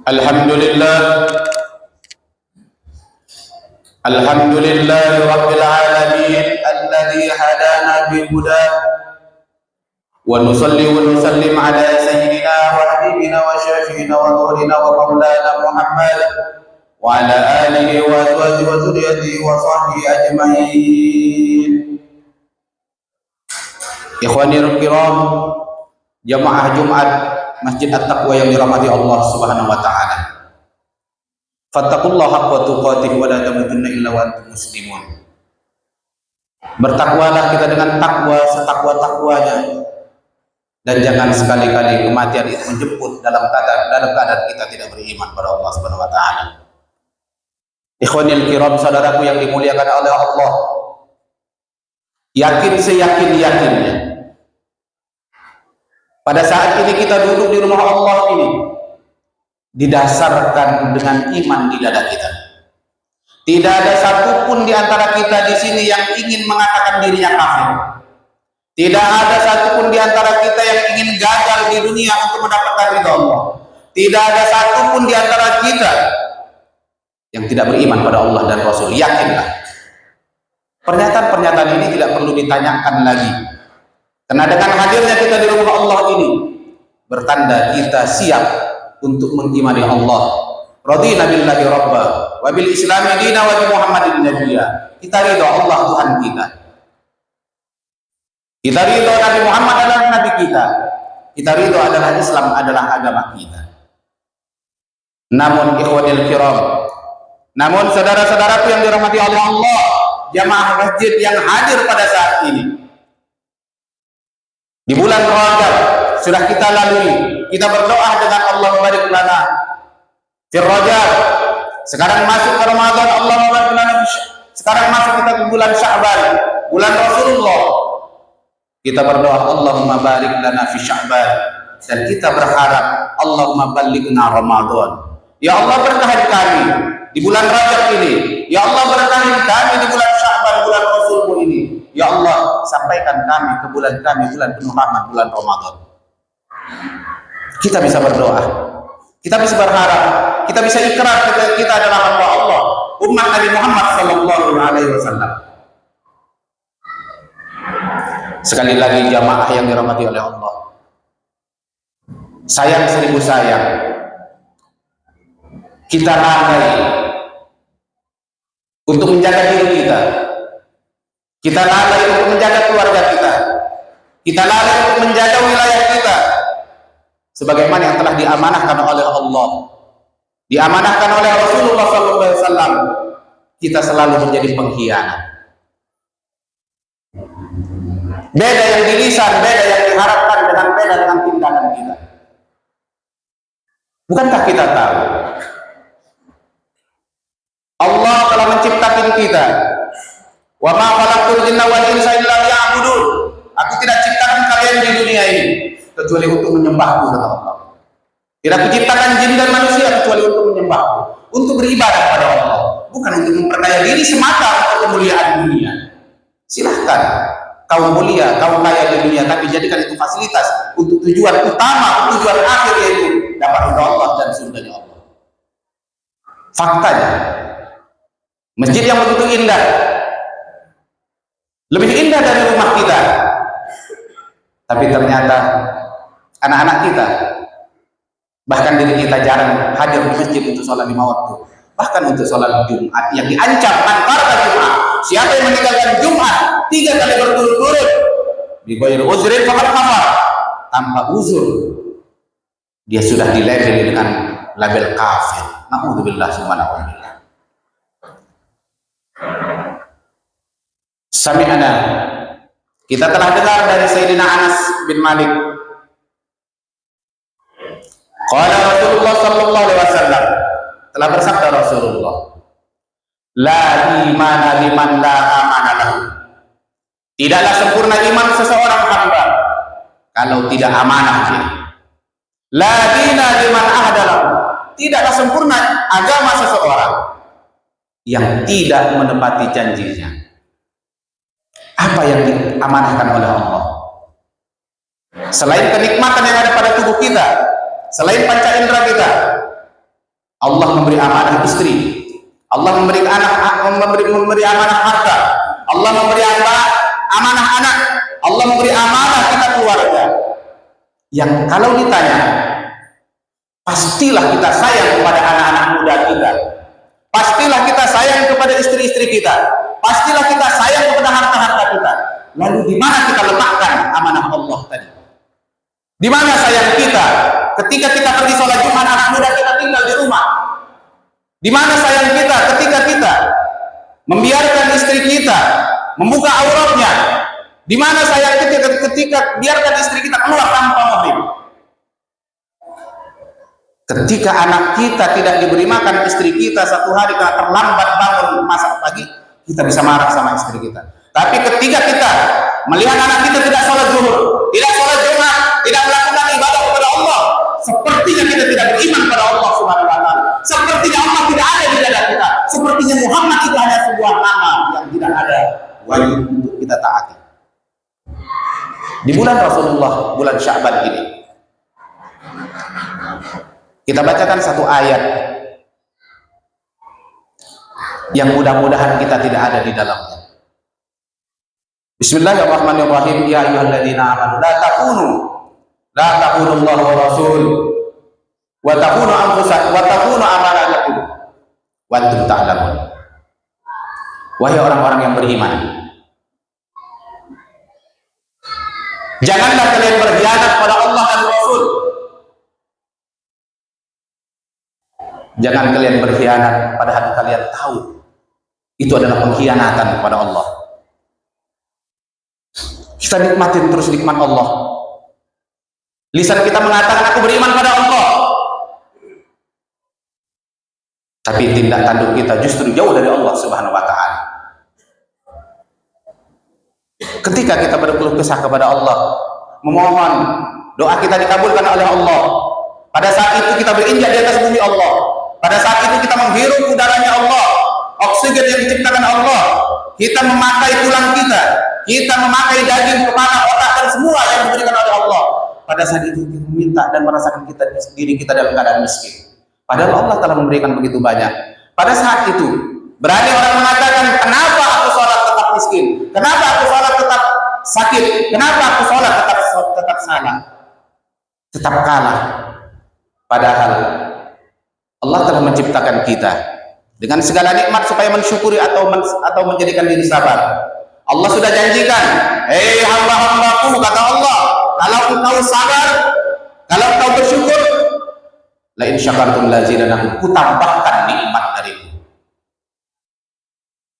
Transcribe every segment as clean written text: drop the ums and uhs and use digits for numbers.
Alhamdulillah, Alhamdulillah Rabbil Alamin alladhi hadana bihuda wa nusalli wa nusallim ala sayyidina wa habibina wa syafi'ina wa nuhrina wa maulana Muhammad wa ala alihi wa azwajihi wa dhurriyyatihi wa sahbihi ajma'in. Ikhwanil kiram, jamaah Jumat Masjid At-Taqwa yang dirahmati Allah Subhanahu wa taala. Fattaqullaha haqqa tuqatih wa la tamutunna illa wa antum muslimun. Bertakwalah kita dengan takwa setakwa-takwanya, dan jangan sekali-kali kematian itu menjemput dalam keadaan kita tidak beriman pada Allah Subhanahu wa taala. Ikhwanil kiram, saudaraku yang dimuliakan oleh Allah, yakin seyakin-yakinnya pada saat ini kita duduk di rumah Allah ini didasarkan dengan iman di dada kita. Tidak ada satupun di antara kita di sini yang ingin mengatakan dirinya kafir. Tidak ada satupun di antara kita yang ingin gagal di dunia untuk mendapatkan ridha Allah. Tidak ada satupun di antara kita yang tidak beriman pada Allah dan Rasul. Yakinlah. Pernyataan-pernyataan ini tidak perlu ditanyakan lagi. Karena dengan hadirnya kita di rumah Allah ini bertanda kita siap untuk mengimani Allah. Radina billahi rabba wa bil islami dina wa bi Muhammadin nabiyya. Kita ridha Allah Tuhan kita. Kita ridha Nabi Muhammad adalah nabi kita. Kita ridha adalah Islam adalah agama kita. Namun ikhwanil kiram, namun saudara-saudaraku yang dirahmati oleh Allah, jamaah masjid yang hadir pada saat ini, di bulan Rajab sudah kita lalui, kita berdoa dengan Allah barik lana fi Rajab. Sekarang masuk ke Ramadan, Allah barik lana. Sekarang masuk kita ke bulan Sya'ban, bulan Rasulullah. Kita berdoa Allahumma barik lana fi Sya'ban, dan kita berharap Allahumma ballighna Ramadan. Ya Allah, berkahi kami di bulan Rajab ini. Ya Allah, berkahi kami di bulan Sya'ban, bulan Rasulmu ini. Ya Allah, sampaikan kami ke bulan kami, bulan penuh rahmat, bulan Ramadan. Kita bisa berdoa, kita bisa berharap, kita bisa ikrar kita adalah hamba Allah, umat Nabi Muhammad sallallahu alaihi wasallam. Sekali lagi jamaah yang dirahmati oleh Allah, sayang seribu sayang, kita lalai untuk menjaga diri kita. Kita lalai untuk menjaga keluarga kita. Kita lalai untuk menjaga wilayah kita. Sebagaimana yang telah diamanahkan oleh Allah, diamanahkan oleh Rasulullah SAW, kita selalu menjadi pengkhianat. Beda yang di lisan, beda yang diharapkan dengan beda dengan tindakan kita. Bukankah kita tahu Allah telah menciptakan kita? Wa ma khalaqtul jinna wal insa illa liya'budun. Aku tidak ciptakan kalian di dunia ini kecuali untuk menyembahku, kata Allah. Tidak kuciptakan jin dan manusia kecuali untuk menyembahku, untuk beribadah pada Allah, bukan untuk memperkaya diri semata untuk kemuliaan dunia. Silahkan kau mulia, kau kaya di dunia, tapi jadikan itu fasilitas untuk tujuan utama, tujuan akhir, yaitu dapat ridha Allah dan surganya Allah. Faktanya, masjid yang begitu indah, lebih indah dari rumah kita, tapi ternyata anak-anak kita, bahkan diri kita jarang hadir di masjid untuk sholat 5 waktu, bahkan untuk sholat Jumat yang diancam antara Jumat. Siapa yang meninggalkan Jumat 3 kali berturut-turut, bi ghairi uzrin faqad kafar, tanpa uzur dia sudah dilabel dengan label kafir. Na'udzubillah subhanahu wa ta'ala. Sami'na, kita telah dengar dari Sayyidina Anas bin Malik, qala Rasulullah sallallahu alaihi wasallam, telah bersabda Rasulullah, la imana liman la amana lahu. Tidaklah sempurna iman seseorang hamba kalau tidak amanah dia. La dina liman ahda lahu. Tidaklah sempurna agama seseorang yang tidak menepati janjinya. Apa yang diamanahkan oleh Allah? Selain kenikmatan yang ada pada tubuh kita, selain panca indera kita. Allah memberi amanah istri, Allah memberi amanah harta, Allah memberi amanah anak, Allah memberi amanah kita keluarga. Yang kalau ditanya, pastilah kita sayang kepada anak-anak muda kita, pastilah kita sayang kepada istri-istri kita, pastilah kita sayang kepada harta-harta kita. Lalu di mana kita letakkan amanah Allah tadi? Di mana sayang kita ketika kita pergi sholat Jumat, anak muda kita tinggal di rumah? Di mana sayang kita ketika kita membiarkan istri kita membuka auratnya? Di mana sayang kita ketika biarkan istri kita keluar tanpa mahram? Ketika anak kita tidak diberi makan istri kita satu hari karena terlambat bangun masak pagi, kita bisa marah sama istri kita. Tapi ketika kita melihat anak kita tidak sholat zuhur, tidak sholat Jumat, tidak melakukan ibadah kepada Allah, sepertinya kita tidak beriman pada Allah Subhanahu wa taala. Sepertinya Allah tidak ada di dada kita. Sepertinya Muhammad itu hanya sebuah nama yang tidak ada wajib untuk kita taati. Di bulan Rasulullah, bulan Sya'ban ini, kita bacakan satu ayat yang mudah-mudahan kita tidak ada di dalamnya. Bismillahirrahmanirrahim. Ya ayyuhalladzina amanu la takunu Allah wa rasul wa takunu anfusakum wa takunu amanatakum wa antum ta'lamun. Wahai orang-orang yang beriman, janganlah kalian berkhianat pada Allah dan Rasul. Jangan kalian berkhianat padahal kalian tahu itu adalah pengkhianatan kepada Allah. Kita nikmatin terus nikmat Allah. Lisan kita mengatakan aku beriman pada Allah, tapi tindak tanduk kita justru jauh dari Allah Subhanahu wa taala. Ketika kita berkeluh kesah kepada Allah, memohon doa kita dikabulkan oleh Allah, pada saat itu kita berinjak di atas bumi Allah, pada saat itu kita menghirup udaranya Allah, oksigen yang diciptakan Allah, kita memakai tulang kita memakai daging, kepala, otak dan semua yang diberikan oleh Allah. Pada saat itu kita meminta dan merasakan diri kita dalam keadaan miskin, padahal Allah telah memberikan begitu banyak. Pada saat itu berani orang mengatakan, kenapa aku sholat tetap miskin, kenapa aku sholat tetap sakit, kenapa aku sholat tetap salah, tetap kalah. Padahal Allah telah menciptakan kita dengan segala nikmat supaya mensyukuri atau menjadikan diri sabar. Allah sudah janjikan, hei hamba-hambaku, kata Allah, kalau engkau sabar, kalau engkau bersyukur, la in syakartum lazidanakum, ku tambahkan nikmat dariku.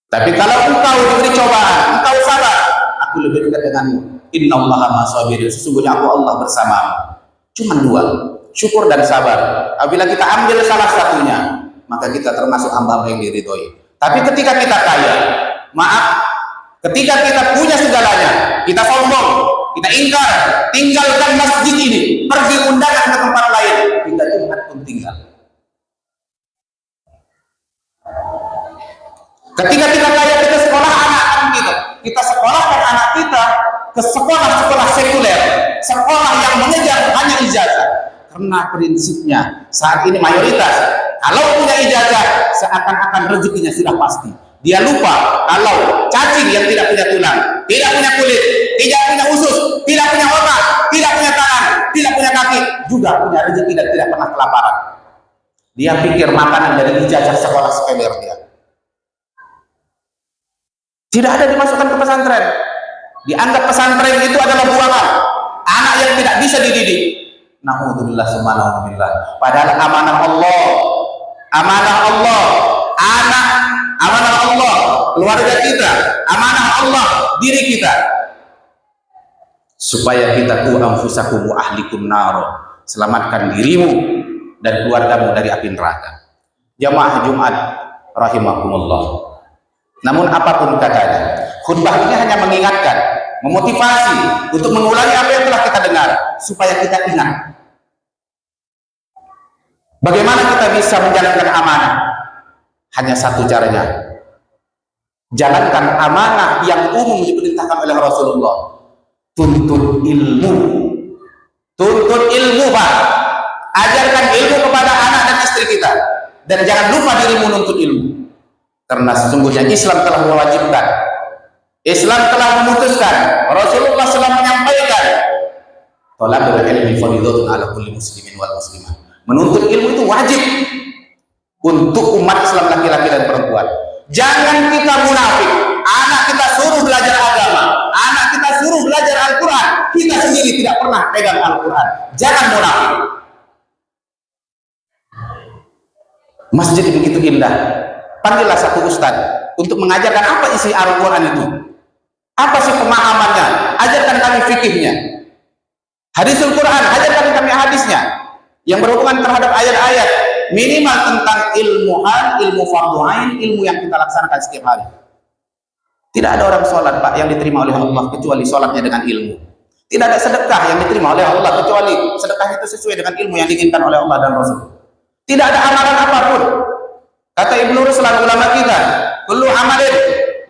Tapi kalau engkau diberi cobaan, engkau sabar, aku lebih dekat denganmu. Innallaha ma'as-sabirin, sesungguhnya aku Allah bersamamu. Cuma dua, syukur dan sabar. Apabila kita ambil salah satunya, maka kita termasuk hamba yang diridhoi. Tapi ketika kita kaya, maaf, ketika kita punya segalanya, kita sombong, kita ingkar, tinggalkan masjid ini, pergi undangan ke tempat lain, kita Jumat pun tinggal. Ketika kita kaya, kita sekolah anak-anak kita sekolahkan anak kita ke sekolah-sekolah sekuler, sekolah yang mengejar hanya ijazah. Karena prinsipnya saat ini mayoritas kalau punya ijazah seakan-akan rezekinya sudah pasti. Dia lupa kalau cacing yang tidak punya tulang, tidak punya kulit, tidak punya usus, tidak punya otak, tidak punya tangan, tidak punya kaki, juga punya rezeki dan tidak pernah kelaparan. Dia pikir makanan dari ijazah sekolah sekuler dia tidak ada dimasukkan ke pesantren. Dianggap pesantren itu adalah buangan, anak yang tidak bisa dididik. Na'udzubillah summa na'udzubillah. Padahal amanah Allah, amanah Allah, anak, amanah Allah, keluarga kita, amanah Allah, diri kita. Supaya kita ku anfusakum wa ahlikum nar, selamatkan dirimu dan keluargamu dari api neraka. Jamaah Jumat rahimakumullah. Namun apapun katanya, khutbah ini hanya mengingatkan, memotivasi untuk mengulangi apa yang telah kita dengar supaya kita ingat bagaimana kita bisa menjalankan amanah. Hanya satu caranya, jalankan amanah yang umum diperintahkan oleh Rasulullah. Tuntut ilmu, Pak. Ajarkan ilmu kepada anak dan istri kita, dan jangan lupa dirimu menuntut ilmu, karena sesungguhnya Islam telah mewajibkan, Islam telah memutuskan, Rasulullah SAW menyampaikan, thalabul ilmi fardhun ala kulli muslimin wal muslimah. Menuntut ilmu itu wajib untuk umat Islam laki-laki dan perempuan. Jangan kita munafik. Anak kita suruh belajar agama, anak kita suruh belajar Al-Quran, kita sendiri tidak pernah pegang Al-Quran. Jangan munafik. Masjid begitu indah, panggillah satu ustadz untuk mengajarkan apa isi Al-Quran itu, apa sih pemahamannya, ajarkan kami fikihnya. Hadisul Quran, ajarkan kami hadisnya yang berhubungan terhadap ayat-ayat, minimal tentang ilmu hal, ilmu fardhu ain, ilmu yang kita laksanakan setiap hari. Tidak ada orang sholat, Pak, yang diterima oleh Allah kecuali sholatnya dengan ilmu. Tidak ada sedekah yang diterima oleh Allah kecuali sedekah itu sesuai dengan ilmu yang diinginkan oleh Allah dan Rasul. Tidak ada amalan apapun. Kata Ibnu Ruslan, ulama kita, kullu amalin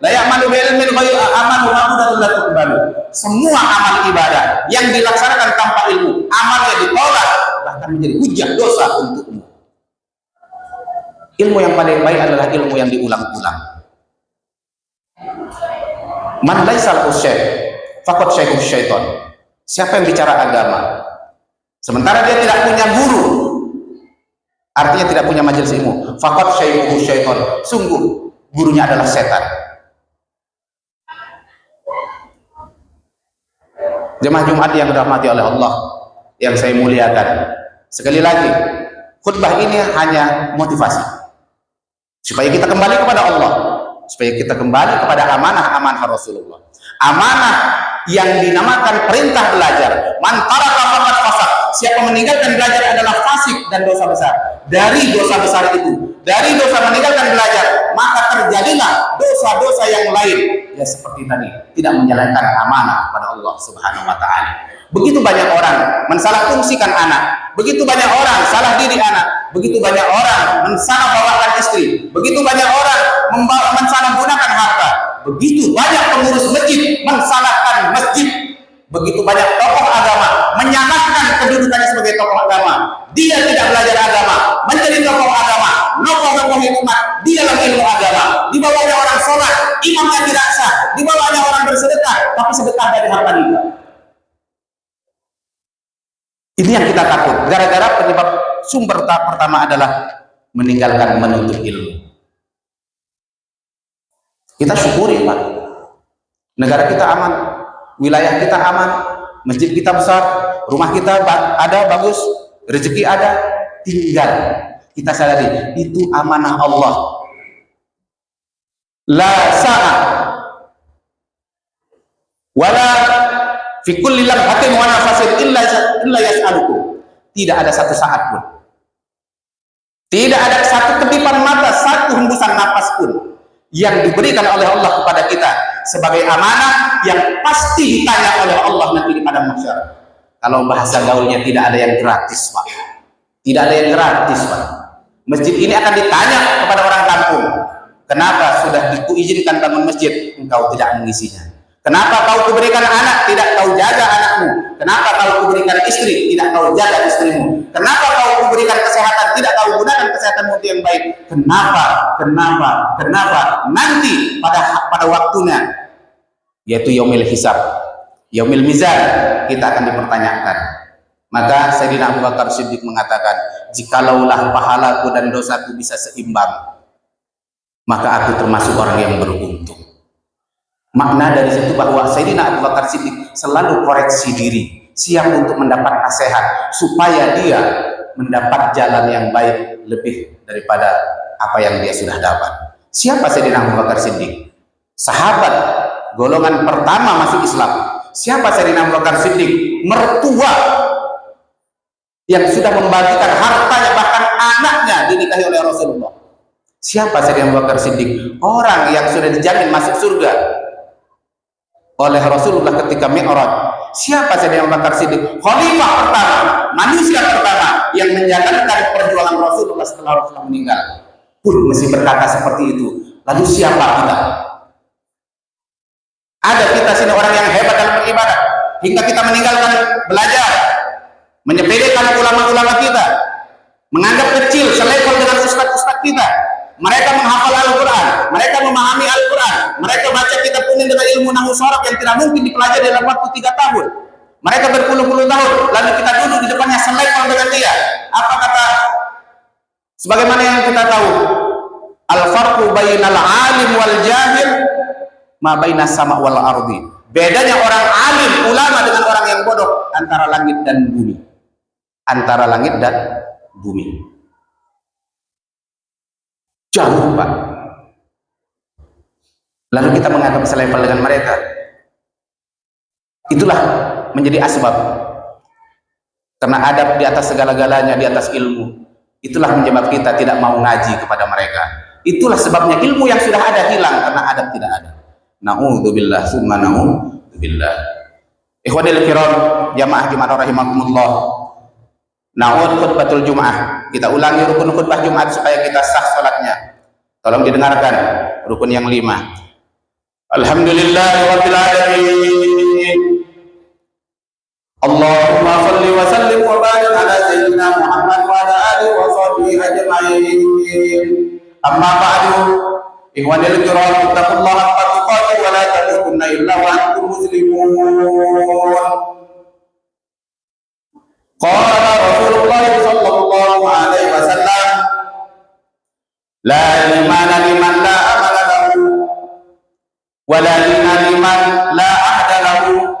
la ya'malu bi ilmin ghayru amalu ma'budatun la tuqbalu. Semua amal ibadah yang dilaksanakan tanpa ilmu, amalnya ditolak, bahkan menjadi hujah dosa untukmu. Ilmu yang paling baik adalah ilmu yang diulang-ulang. Man laisal usyai faqad syaihu syaiton. Siapa yang bicara agama sementara dia tidak punya guru, artinya tidak punya majelis ilmu, faqad syaihu syaiton, sungguh gurunya adalah setan. Jemaah Jumat yang dirahmati oleh Allah, yang saya muliakan, sekali lagi khutbah ini hanya motivasi supaya kita kembali kepada Allah, supaya kita kembali kepada amanah Rasulullah, amanah yang dinamakan perintah belajar. Man taraka faqad fasaq. Siapa meninggalkan belajar adalah fasik dan dosa besar. Dari dosa besar itu, dari dosa meninggalkan belajar, maka terjadilah dosa-dosa yang lain, ya seperti tadi, tidak menjalankan amanah pada Allah Subhanahu wa taala. Begitu banyak orang mensalah fungsikan anak, begitu banyak orang salah didik anak, begitu banyak orang mensalah bawakan istri, begitu banyak orang mensalah gunakan harta, begitu banyak pengurus masjid mensalahkan masjid, begitu banyak tokoh agama menyamakan kedudukannya sebagai tokoh agama. Dia tidak belajar agama, menjadi tokoh agama, tokoh hikmah, dia dalam ilmu agama. Di bawahnya orang sholat, imamnya tidak sah. Di bawahnya orang bersedekah, tapi sedekah dari harta dia. Ini yang kita takut. Gara-gara penyebab sumber pertama adalah meninggalkan menuntut ilmu. Kita syukuri, Pak. Negara kita aman, wilayah kita aman, masjid kita besar, rumah kita ada bagus, rezeki ada, tinggal kita sadari itu amanah Allah. La sa'a wala fi kulli lamhatin wa nafasin illa yas'alukum. Tidak ada satu saat pun, tidak ada satu kedipan mata, satu hembusan napas pun yang diberikan oleh Allah kepada kita sebagai amanah yang pasti ditanya oleh Allah nanti di padang mahsyar. Kalau bahasa gaulnya, tidak ada yang gratis, Pak. Tidak ada yang gratis, Pak. Masjid ini akan ditanya kepada orang kampung, kenapa sudah diizinkan bangun masjid, engkau tidak mengisinya? Kenapa kau kuberikan anak, tidak kau jaga anakmu? Kenapa kau kuberikan istri, tidak kau jaga istrimu? Kenapa kau kuberikan kesehatan, tidak kau gunakan kesehatanmu yang baik? Kenapa? Nanti pada waktunya, yaitu yaumil hisab, yaumil mizan, kita akan dipertanyakan. Maka Sayyidina Abu Bakar Siddiq mengatakan, jikalaulah pahalaku dan dosaku bisa seimbang, maka aku termasuk orang yang beruntung. Makna dari situ bahwa Sayyidina Abu Bakar Siddiq selalu koreksi diri, siap untuk mendapat nasihat supaya dia mendapat jalan yang baik lebih daripada apa yang dia sudah dapat. Siapa Sayyidina Abu Bakar Siddiq? Sahabat golongan pertama masuk Islam. Siapa Sayyidina Abu Bakar Siddiq? Mertua yang sudah membagikan hartanya, bahkan anaknya dinikahi oleh Rasulullah. Siapa Sayyidina Abu Bakar Siddiq? Orang yang sudah dijamin masuk surga oleh Rasulullah ketika Mi'raj. Siapa Sayyidina Abu Bakar Siddiq? Khalifah pertama, manusia pertama yang menjalankan perjuangan Rasulullah setelah Rasulullah meninggal pun masih berkata seperti itu. Lalu siapa kita? Ada kita sini orang yang hebat dalam beribadah hingga kita meninggalkan belajar, menyepelekan ulama-ulama kita, menganggap kecil selevel dengan ustaz-ustaz kita. Mereka menghafal Al-Quran, mereka memahami Al-Quran, mereka baca kitab kuning dengan ilmu nahwu sharaf yang tidak mungkin dipelajari dalam waktu 3 tahun. Mereka berpuluh-puluh tahun, lalu kita duduk di depannya selevel dengan dia. Apa kata? Sebagaimana yang kita tahu, al-farqu bainal alim wal jahil ma bainas sama wal ardi. Bedanya orang alim, ulama dengan orang yang bodoh antara langit dan bumi. Antara langit dan bumi. Jauh, Pak. Lalu kita menganggap selevel dengan mereka. Itulah menjadi asbab. Karena adab di atas segala-galanya, di atas ilmu. Itulah menyebab kita tidak mau ngaji kepada mereka. Itulah sebabnya ilmu yang sudah ada hilang karena adab tidak ada. Na'udzubillah summa na'udzubillah. Ikhwanil kiram, jamaah Jumat rahimakumullah. Na'ud khutbatul Jum'ah. Kita ulangi rukun khutbah Jumat supaya kita sah salatnya. Tolong didengarkan rukun yang 5. Alhamdulillahirabbil alamin. Allahumma shalli wa sallim wa barik ala sayyidina Muhammad wa ala alihi wa sahbihi ajma'in. Amma ba'du. Ikhwanil kiram, taqullaha haqqa tuqatih wa la tamutunna illa wa antum muslimun. Qala Rasulullah sallallahu alaihi wasallam, la imana liman la amala lahu wa la dina liman la ahda lahu.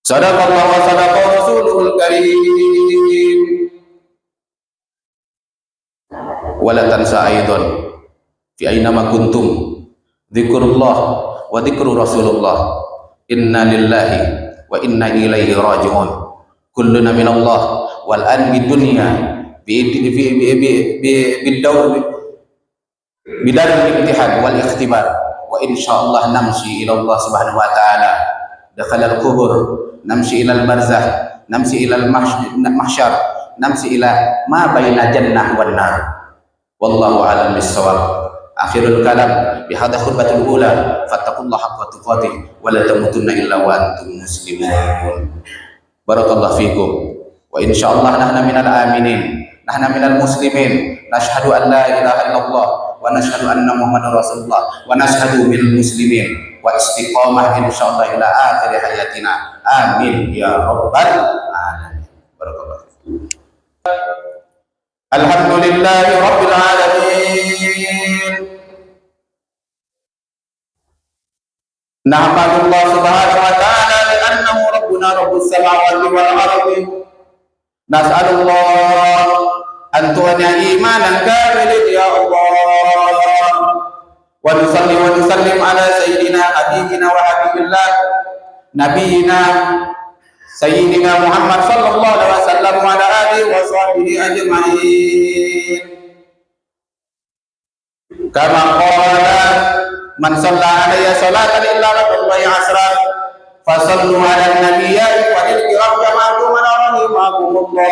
Sadaqallahu wa sadaqa rasulul karim. Wa la tansa aidan fi aina ma kuntum dzikrullah wa dzikru rasulullah. Inna lillahi wa inna ilaihi raji'un. Kulluna minallah wal an bid dunya bidar imtihan wal ikhtibar wa insyaallah namshi ila Allah subhanahu wa ta'ala dakhal al kubur namshi ila al barzakh namshi ila al mahsyar namshi ila ma baina jannah wan nar wallahu a'lam bis-shawab. Akhirul kalam bihadha khutbatul ula fattaqullaha haqqa tuqatih wa la tamutunna illa wa antum muslimun. Barakallahu fikum wa insyaallah nahna minal aminin, nahna minal muslimin, nashhadu an la ilaha illallah wa nashhadu anna muhammadar rasulullah wa nashhadu minal muslimin wa istiqamah insyaallah ila akhir hayatina. Amin ya rabbal alamin. Barakallahu fikum. Alhamdulillahi rabbil alamin. Nahmadullah subhanahu wa ta'ala li'annahu rabbuna rabbus samawati wal ardi. Nas'alullah an tu'ana imanan kamilan ya Allah. Wa nusalli wa nusallim ala sayyidina habibina wa habibillah nabiyina sayyidina Muhammad sallallahu alaihi wasallam wa ala alihi wa sahbihi ajma'in. Kama qala man shalla alayya salatan illa rabbullahi asra fasallu ala nabiyyi wa lil kiram jama'atu man rahimakumullah.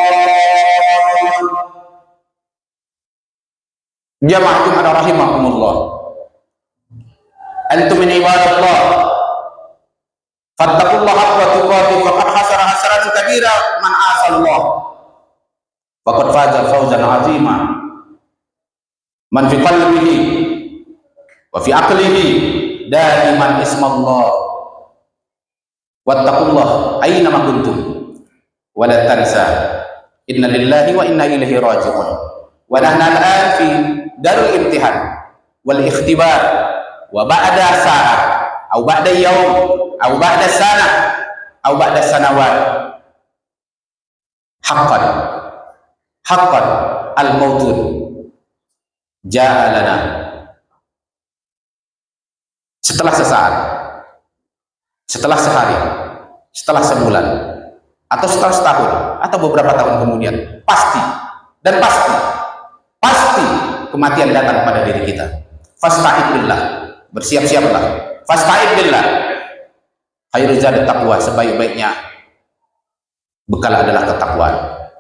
Jama'atu man rahimakumullah. Antum min ibadallah fattaqullaha haqqa tuqatih faqad hasara hasran kabira man asallah faqad faza fawzan azima. Man fi qalbihi wa fi aqlihi daiman ismallah wattaqullah aina ma kuntum wa la tansa inna lillahi wa inna ilaihi raji'un. Wa nahnu al'an fi darul imtihan wal ikhtibar wa ba'da sa'ah aw ba'da yawm aw ba'da sanah aw ba'da sanawat. Haqqan al-mautun ja'a lana. Setelah sesaat, setelah sehari, setelah sebulan, atau setelah setahun, atau beberapa tahun kemudian, pasti kematian datang pada diri kita. Fasta'id billah, bersiap-siaplah. Fasta'id billah, khairul zadi taqwa, sebaik-baiknya bekal adalah ketakwaan.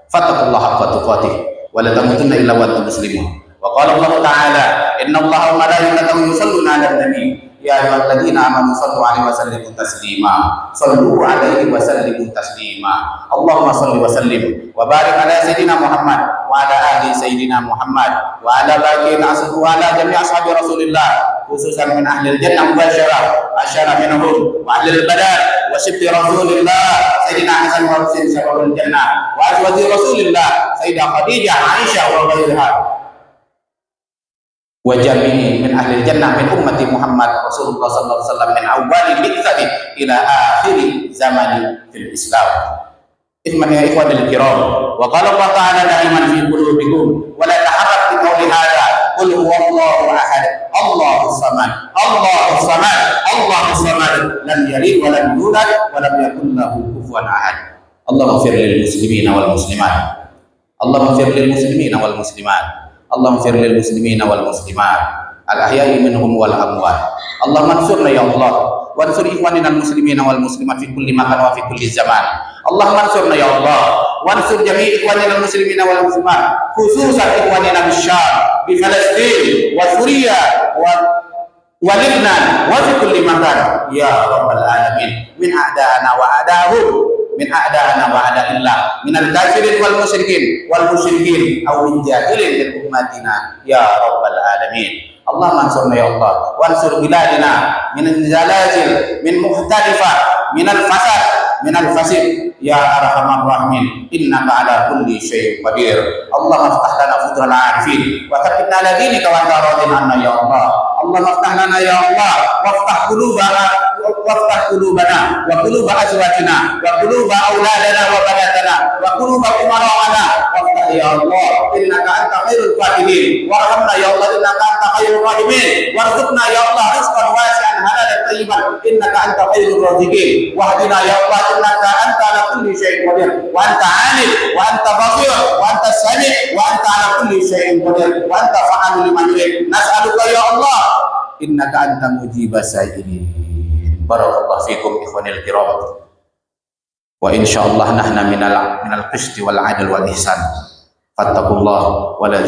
Fattaqullaha haqqa tuqatih wa la tamutunna illa wa antum muslimun. Wa qala Allah Ta'ala, "Inna Allaha wa malaikatahu yusholluna 'alan nabi." Ya ayyuhalladzina amanu shallu 'alaihi wa sallimu taslima. Shallu 'alaihi wa sallimu taslima. Allahumma shalli wa sallim wa barik ala sayyidina Muhammad wa ala ali sayyidina Muhammad wa ala baqiyin ashabi wa ala jami' ashabi Rasulillah, khususan min ahli al-jannah mubasyarah, asyara minhum wa ahli al-badar wa sibti Rasulillah sayyidina Hasan wa Husain syarrul jannah wa azwaji Rasulillah sayyidah Khadijah, Aisyah wa ghairiha wa jami'i min ahli jannah min ummati Muhammad Rasulullah sallallahu alaihi wasallam min awwali bi'tsati ila akhiri zamani fil Islam. Ikhwan ya ikhwanil kiram, wa qala Allah ta'ala da'iman fi qulubikum wa la taharrak bi qawli hadha qul huwallahu ahad Allahus samad Allahus samad Allahus samad lam yalid wa lam yulad wa lam yakul lahu kufuwan ahad. Allahumma ighfir lil muslimina wal muslimat, Allahumma ighfir lil muslimina wal muslimat, Allahumma ighfir lil muslimina wal muslimat al-ahya'i minhum wal amwat. Allahumma ansurna ya Allah wa ansur ikhwanina al muslimina wal muslimat fi kulli makan wa fi kulli zaman. Allahumma ansurna ya Allah wa ansur jami' ikhwanina al muslimina wal muslimat, khususan ikhwanina di Syam, di Palestina wa Suriah wa Lebanon wa fi kulli makan ya rabbal alamin, min a'da'ana wa a'da'hum, min a'da'ana wa a'da'illah, min al-kafirin wal musyrikin aw min jahilin min ummatina ya rabbal alamin. Allahumma ansurna ya Allah wa ansur biladina min al-zalazil min muhtalifa min al-fasad min al-fasid ya arhamar rahimin, innaka ala kulli syai'in qadir. Allahumma iftah lana futuhal arifin wa thabbitna ala dinika wa anta radin anna ya Allah. Allahumma iftah lana ya Allah waftah qulubana waftah qulubana wa quluba azwajina wa quluba auladana wa banatana wa quluba umara'ana waftah ya Allah, innaka anta khairul fatihin warhamna ya Allah, innaka anta khairul rahimin warzuqna ya Allah rizqan wasi'an halalan tayyiban, innaka anta khairur raziqin wahdina ya Allah, innaka anta ala kulli syai'in qadir wa anta alim wa anta basir wa anta sami' wa anta ala kulli syai'in qadir wa anta fa'alu liman yurid. Nas'aluka ya Allah innaka anta mujibas sa'ilin. Barakallahu fikum ikhwanil kiram. Wa insyaallah nahna minal qisti wal 'adl wal ihsan. Fattaqullah wa la